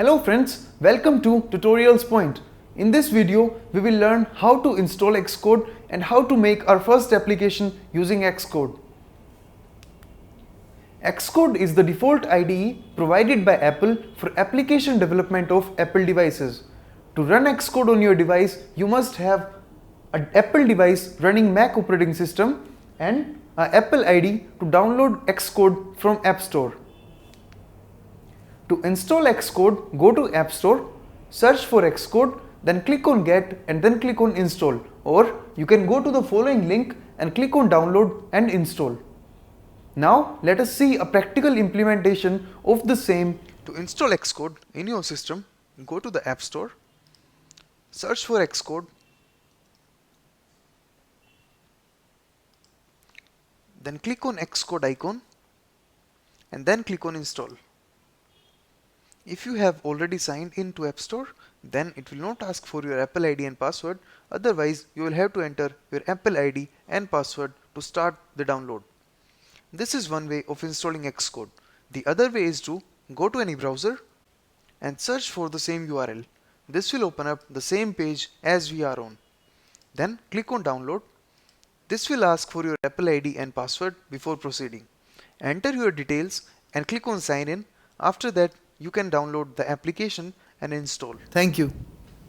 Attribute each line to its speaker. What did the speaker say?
Speaker 1: Hello friends, welcome to Tutorials Point. In this video, we will learn how to install Xcode and how to make our first application using Xcode. Xcode is the default IDE provided by Apple for application development of Apple devices. To run Xcode on your device, you must have an Apple device running Mac operating system and an Apple ID to download Xcode from App Store. To install Xcode, go to App Store, search for Xcode, then click on Get and then click on Install, or you can go to the following link and click on Download and Install. Now let us see a practical implementation of the same. To install Xcode in your system, go to the App Store, search for Xcode, then click on Xcode icon and then click on Install. If you have already signed in to App Store, then it will not ask for your Apple ID and password. Otherwise, you will have to enter your Apple ID and password to start the download. This is one way of installing Xcode. The other way is to go to any browser and search for the same URL. This will open up the same page as we are on. Then click on Download. This will ask for your Apple ID and password before proceeding. Enter your details and click on Sign In. After that, you can download the application and install. Thank you.